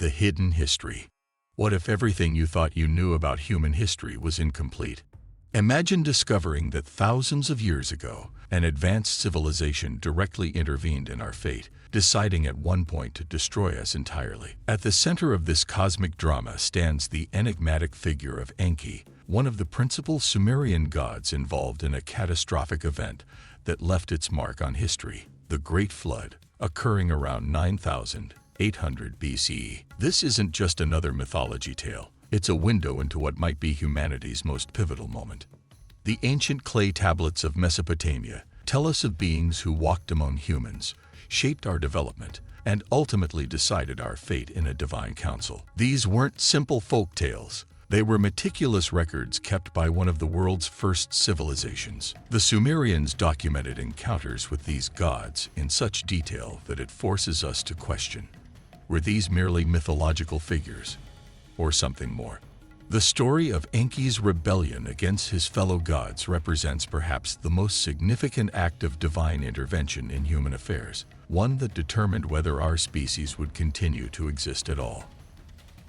The hidden history. What if everything you thought you knew about human history was incomplete? Imagine discovering that thousands of years ago, an advanced civilization directly intervened in our fate, deciding at one point to destroy us entirely. At the center of this cosmic drama stands the enigmatic figure of Enki, one of the principal Sumerian gods involved in a catastrophic event that left its mark on history, the Great Flood, occurring around 9,800 BCE. This isn't just another mythology tale. It's a window into what might be humanity's most pivotal moment. The ancient clay tablets of Mesopotamia tell us of beings who walked among humans, shaped our development, and ultimately decided our fate in a divine council. These weren't simple folk tales. They were meticulous records kept by one of the world's first civilizations. The Sumerians documented encounters with these gods in such detail that it forces us to question, were these merely mythological figures, or something more? The story of Enki's rebellion against his fellow gods represents perhaps the most significant act of divine intervention in human affairs, one that determined whether our species would continue to exist at all.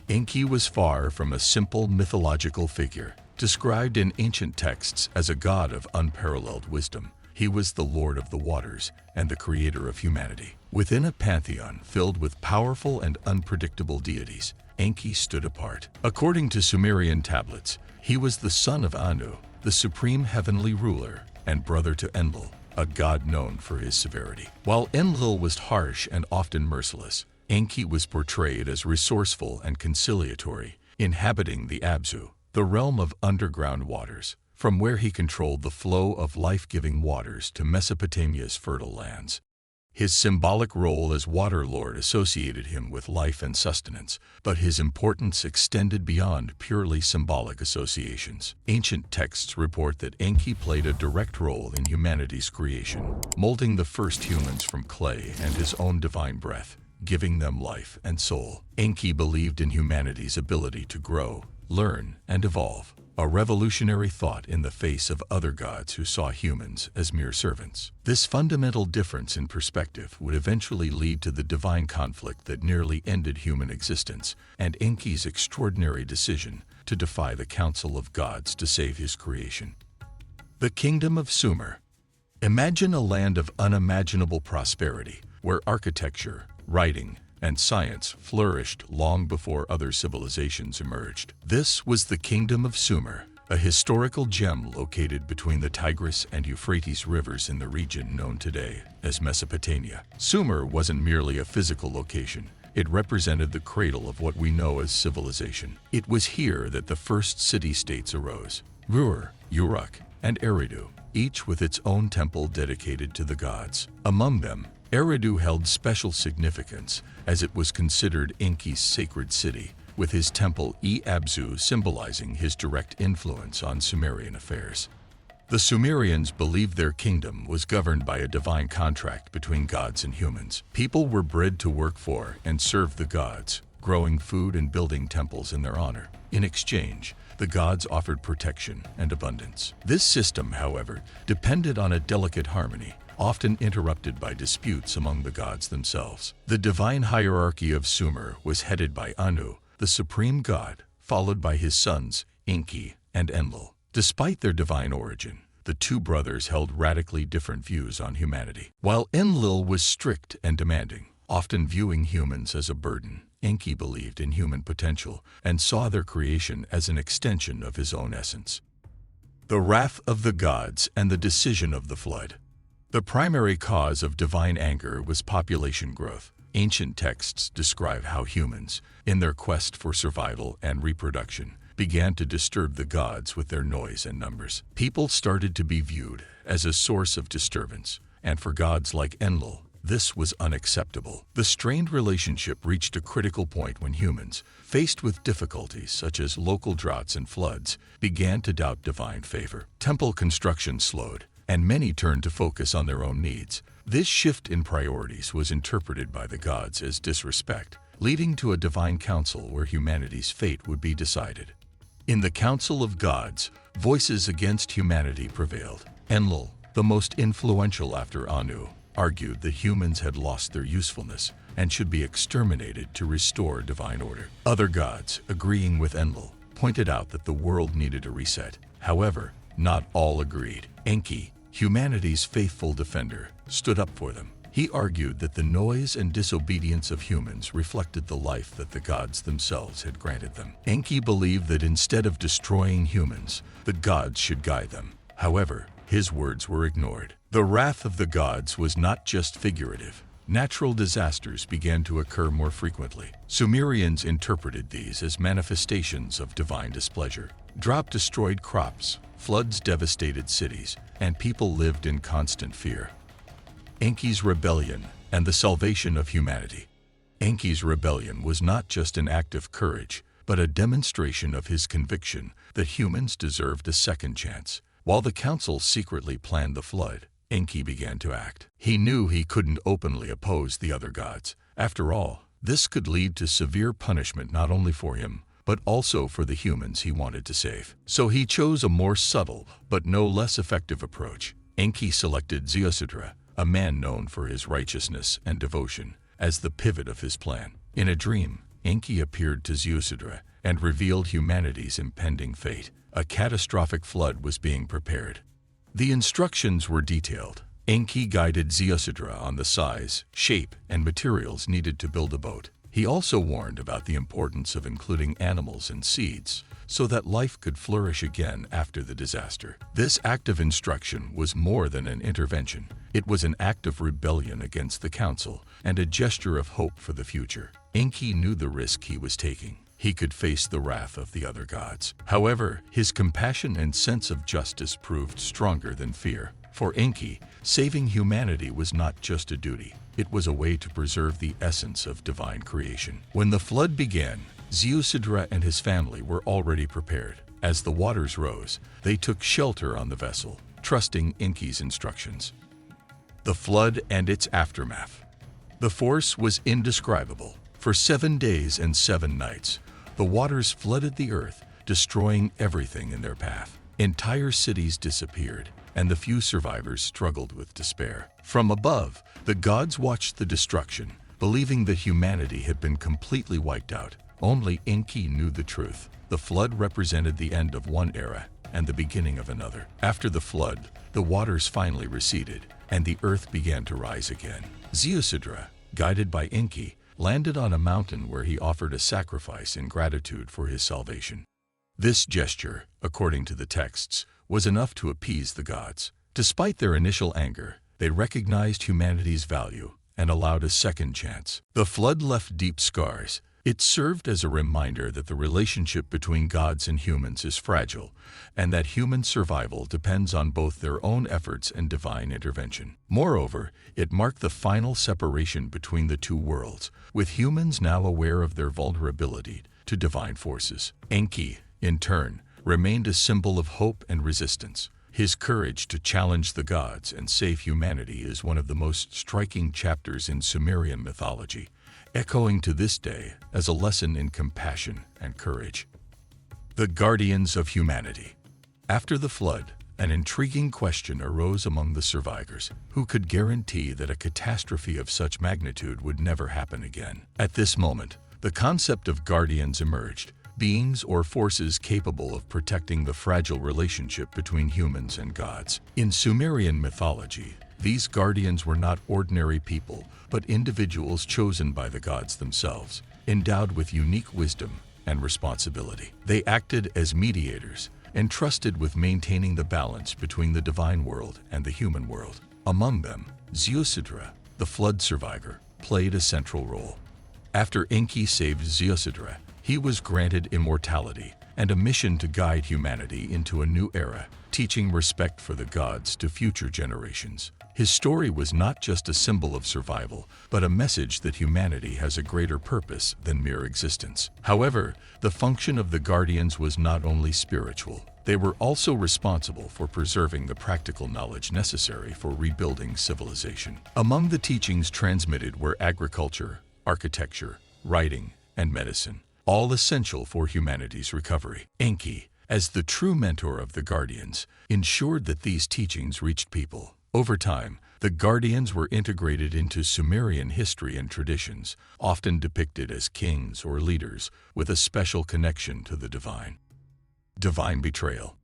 Enki was far from a simple mythological figure, described in ancient texts as a god of unparalleled wisdom. He was the lord of the waters and the creator of humanity. Within a pantheon filled with powerful and unpredictable deities, Enki stood apart. According to Sumerian tablets, he was the son of Anu, the supreme heavenly ruler, and brother to Enlil, a god known for his severity. While Enlil was harsh and often merciless, Enki was portrayed as resourceful and conciliatory, inhabiting the Abzu, the realm of underground waters, from where he controlled the flow of life-giving waters to Mesopotamia's fertile lands. His symbolic role as water lord associated him with life and sustenance, but his importance extended beyond purely symbolic associations. Ancient texts report that Enki played a direct role in humanity's creation, molding the first humans from clay and his own divine breath, giving them life and soul. Enki believed in humanity's ability to grow, learn, and evolve, a revolutionary thought in the face of other gods who saw humans as mere servants. This fundamental difference in perspective would eventually lead to the divine conflict that nearly ended human existence, and Enki's extraordinary decision to defy the council of gods to save his creation. The Kingdom of Sumer. Imagine a land of unimaginable prosperity, where architecture, writing, and science flourished long before other civilizations emerged. This was the Kingdom of Sumer, a historical gem located between the Tigris and Euphrates rivers in the region known today as Mesopotamia. Sumer wasn't merely a physical location. It represented the cradle of what we know as civilization. It was here that the first city-states arose: Ur, Uruk, and Eridu, each with its own temple dedicated to the gods. Among them, Eridu held special significance as it was considered Enki's sacred city, with his temple Abzu symbolizing his direct influence on Sumerian affairs. The Sumerians believed their kingdom was governed by a divine contract between gods and humans. People were bred to work for and serve the gods, growing food and building temples in their honor. In exchange, the gods offered protection and abundance. This system, however, depended on a delicate harmony, often interrupted by disputes among the gods themselves. The divine hierarchy of Sumer was headed by Anu, the supreme god, followed by his sons, Enki and Enlil. Despite their divine origin, the two brothers held radically different views on humanity. While Enlil was strict and demanding, often viewing humans as a burden, Enki believed in human potential and saw their creation as an extension of his own essence. The wrath of the gods and the decision of the flood. The primary cause of divine anger was population growth. Ancient texts describe how humans, in their quest for survival and reproduction, began to disturb the gods with their noise and numbers. People started to be viewed as a source of disturbance, and for gods like Enlil, this was unacceptable. The strained relationship reached a critical point when humans, faced with difficulties such as local droughts and floods, began to doubt divine favor. Temple construction slowed, and many turned to focus on their own needs. This shift in priorities was interpreted by the gods as disrespect, leading to a divine council where humanity's fate would be decided. In the Council of Gods, voices against humanity prevailed. Enlil, the most influential after Anu, argued that humans had lost their usefulness, and should be exterminated to restore divine order. Other gods, agreeing with Enlil, pointed out that the world needed a reset. However, not all agreed. Enki, humanity's faithful defender, stood up for them. He argued that the noise and disobedience of humans reflected the life that the gods themselves had granted them. Enki believed that instead of destroying humans, the gods should guide them. However, his words were ignored. The wrath of the gods was not just figurative. Natural disasters began to occur more frequently. Sumerians interpreted these as manifestations of divine displeasure. Drought destroyed crops, floods devastated cities, and people lived in constant fear. Enki's rebellion and the salvation of humanity. Enki's rebellion was not just an act of courage, but a demonstration of his conviction that humans deserved a second chance. While the council secretly planned the flood, Enki began to act. He knew he couldn't openly oppose the other gods. After all, this could lead to severe punishment not only for him, but also for the humans he wanted to save. So he chose a more subtle, but no less effective approach. Enki selected Ziusudra, a man known for his righteousness and devotion, as the pivot of his plan. In a dream, Enki appeared to Ziusudra and revealed humanity's impending fate. A catastrophic flood was being prepared. The instructions were detailed. Enki guided Ziusudra on the size, shape, and materials needed to build a boat. He also warned about the importance of including animals and seeds so that life could flourish again after the disaster. This act of instruction was more than an intervention. It was an act of rebellion against the council and a gesture of hope for the future. Enki knew the risk he was taking. He could face the wrath of the other gods. However, his compassion and sense of justice proved stronger than fear. For Enki, saving humanity was not just a duty. It was a way to preserve the essence of divine creation. When the flood began, Ziusudra and his family were already prepared. As the waters rose, they took shelter on the vessel, trusting Enki's instructions. The flood and its aftermath. The force was indescribable. For 7 days and 7 nights, the waters flooded the earth, destroying everything in their path. Entire cities disappeared, and the few survivors struggled with despair. From above, the gods watched the destruction, believing that humanity had been completely wiped out. Only Enki knew the truth. The flood represented the end of one era and the beginning of another. After the flood, the waters finally receded, and the earth began to rise again. Ziusudra, guided by Enki, landed on a mountain where he offered a sacrifice in gratitude for his salvation. This gesture, according to the texts, was enough to appease the gods. Despite their initial anger, they recognized humanity's value and allowed a second chance. The flood left deep scars. It served as a reminder that the relationship between gods and humans is fragile, and that human survival depends on both their own efforts and divine intervention. Moreover, it marked the final separation between the two worlds, with humans now aware of their vulnerability to divine forces. Enki, in turn, remained a symbol of hope and resistance. His courage to challenge the gods and save humanity is one of the most striking chapters in Sumerian mythology, echoing to this day as a lesson in compassion and courage. The guardians of humanity. After the flood, an intriguing question arose among the survivors. Who could guarantee that a catastrophe of such magnitude would never happen again? At this moment, the concept of guardians emerged, beings or forces capable of protecting the fragile relationship between humans and gods. In Sumerian mythology, these guardians were not ordinary people, but individuals chosen by the gods themselves, endowed with unique wisdom and responsibility. They acted as mediators, entrusted with maintaining the balance between the divine world and the human world. Among them, Ziusudra, the flood survivor, played a central role. After Enki saved Ziusudra, he was granted immortality and a mission to guide humanity into a new era, teaching respect for the gods to future generations. His story was not just a symbol of survival, but a message that humanity has a greater purpose than mere existence. However, the function of the guardians was not only spiritual. They were also responsible for preserving the practical knowledge necessary for rebuilding civilization. Among the teachings transmitted were agriculture, architecture, writing, and medicine, all essential for humanity's recovery. Enki, as the true mentor of the guardians, ensured that these teachings reached people. Over time, The guardians were integrated into Sumerian history and traditions, often depicted as kings or leaders with a special connection to the divine. Divine betrayal.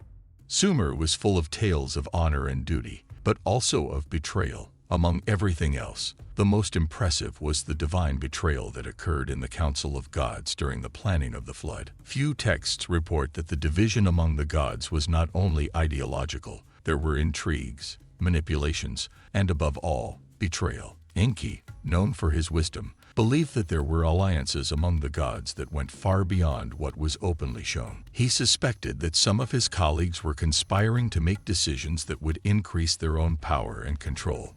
Sumer was full of tales of honor and duty, but also of betrayal. Among everything else, the most impressive was the divine betrayal that occurred in the Council of Gods during the planning of the flood. Few texts report that the division among the gods was not only ideological, there were intrigues, manipulations, and above all, betrayal. Enki, known for his wisdom, believed that there were alliances among the gods that went far beyond what was openly shown. He suspected that some of his colleagues were conspiring to make decisions that would increase their own power and control.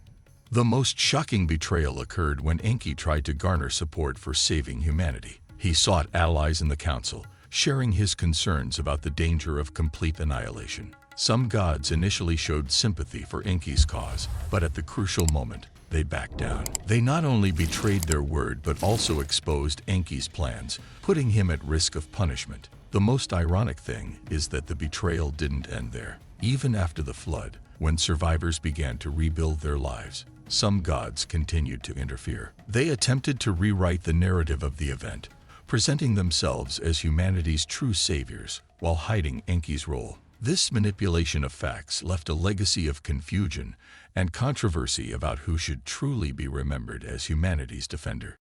The most shocking betrayal occurred when Enki tried to garner support for saving humanity. He sought allies in the council, sharing his concerns about the danger of complete annihilation. Some gods initially showed sympathy for Enki's cause, but at the crucial moment, they backed down. They not only betrayed their word but also exposed Enki's plans, putting him at risk of punishment. The most ironic thing is that the betrayal didn't end there. Even after the flood, when survivors began to rebuild their lives, some gods continued to interfere. They attempted to rewrite the narrative of the event, presenting themselves as humanity's true saviors while hiding Enki's role. This manipulation of facts left a legacy of confusion and controversy about who should truly be remembered as humanity's defender.